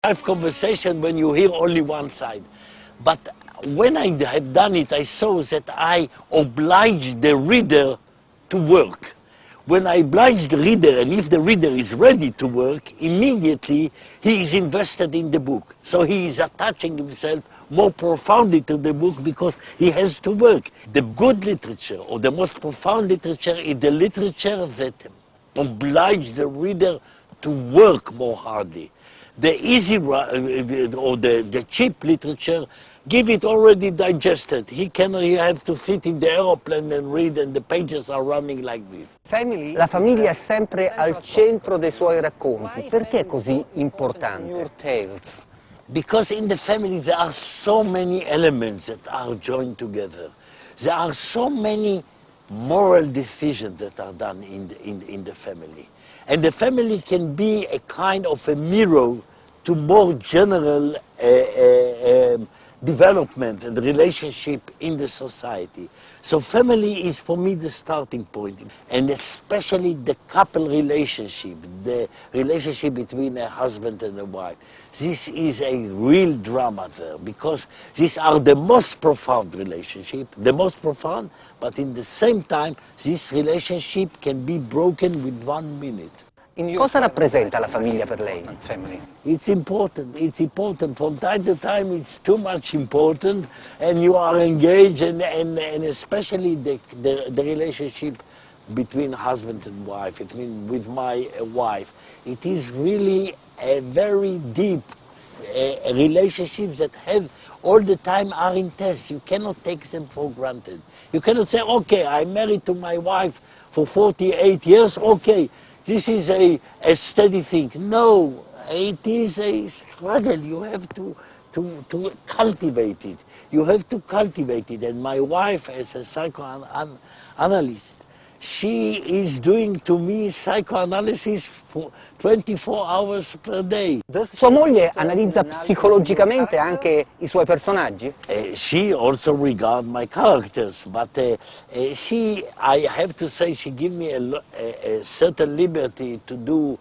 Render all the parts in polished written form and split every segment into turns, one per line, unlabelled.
live conversation when you hear only one side. But when I have done it, I saw that I oblige the reader to work. When I oblige the reader, and if the reader is ready to work, immediately he is invested in the book. So he is attaching himself more profoundly to the book because he has to work. The good literature, or the most profound literature, is the literature that obliges the reader to work more hardly. The easy or the cheap literature give it already digested. He has to sit in the aeroplane and read, and the pages are running like this.
La famiglia è sempre al centro dei suoi racconti. Perché è così importante?
Because in the family there are so many elements that are joined together. There are so many moral decisions that are done in the family. And the family can be a kind of a mirror to more general development and relationship in the society. So family is for me the starting point, and especially the couple relationship, the relationship between a husband and a wife. This is a real drama there, because these are the most profound relationship, the most profound, but in the same time this relationship can be broken with 1 minute.
Cosa rappresenta la famiglia per lei?
It's important. From time to time it's too much important, and you are engaged, and especially the relationship between husband and wife, with my wife. It is really a very deep relationship that have all the time are intense. You cannot take them for granted. You cannot say, okay, I'm married to my wife for 48 years, okay, this is a steady thing. No, it is a struggle. You have to cultivate it. You have to cultivate it. And my wife, as a psychoanalyst, she is doing to me psychoanalysis for 24 hours per day.
Sua moglie analizza psicologicamente anche i suoi personaggi?
She also regards my characters, but I have to say, she gives me a certain liberty to do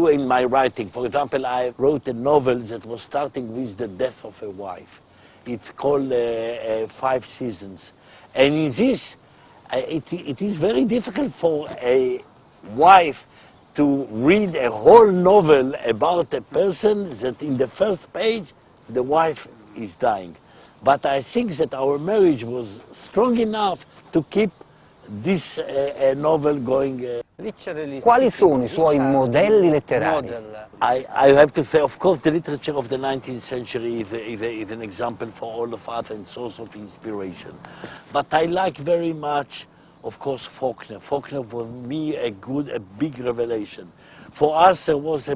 in my writing. For example, I wrote a novel that was starting with the death of a wife. It's called 5 Seasons. And in this, it is very difficult for a wife to read a whole novel about a person that in the first page the wife is dying. But I think that our marriage was strong enough to keep this novel going.
Quali sono I suoi modelli letterari?
I have to say, of course, the literature of the 19th century is an example for all of us and source of inspiration. But I like very much, of course, Faulkner. Faulkner for me a big revelation. For us, there was a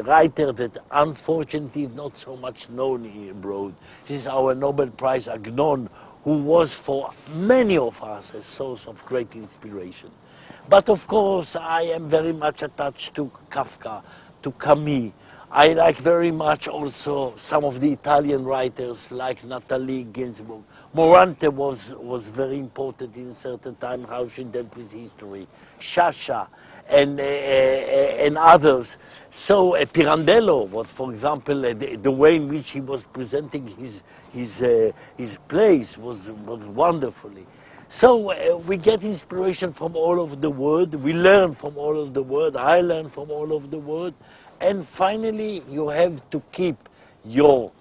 writer that unfortunately is not so much known abroad. This is our Nobel Prize Agnon, who was for many of us a source of great inspiration. But of course, I am very much attached to Kafka, to Camus. I like very much also some of the Italian writers like Natalie Ginzburg. Morante was very important in a certain time, how she dealt with history. Sciascia and others. So Pirandello was, for example, the way in which he was presenting his plays was wonderfully. So we get inspiration from all over the world, we learn from all over the world, I learn from all over the world, and finally you have to keep your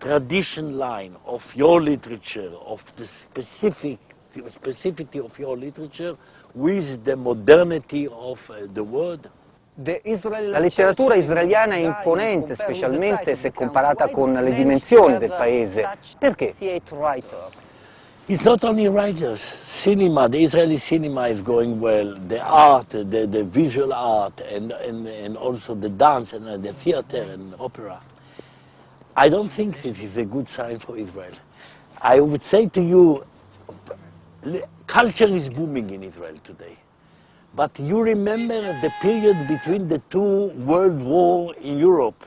tradition line of your literature, of the specificity of your literature, with the modernity of the world.
La letteratura israeliana è imponente, specialmente se comparata con le dimensioni del paese. Perché?
It's not only writers. Cinema, the Israeli cinema is going well. The art, the visual art, and also the dance and the theater and opera. I don't think this is a good sign for Israel. I would say to you, culture is booming in Israel today. But you remember the period between the 2 world wars in Europe,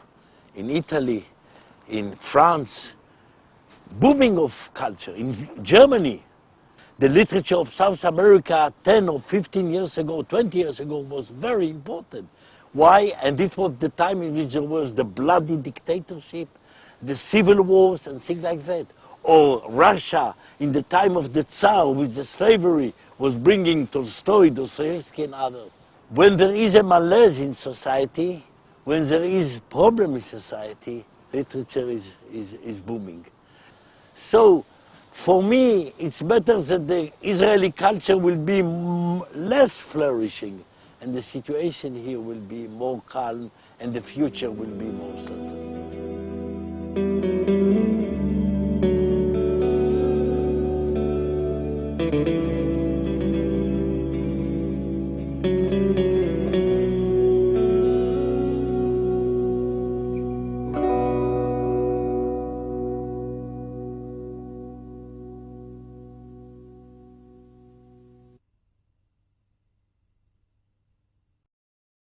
in Italy, in France, booming of culture. In Germany, the literature of South America 10 or 15 years ago, 20 years ago was very important. Why? And this was the time in which there was the bloody dictatorship, the civil wars and things like that. Or Russia, in the time of the Tsar, with the slavery, was bringing Tolstoy, Dostoevsky and others. When there is a malaise in society, when there is problem in society, literature is booming. So, for me, it's better that the Israeli culture will be less flourishing, and the situation here will be more calm, and the future will be more certain.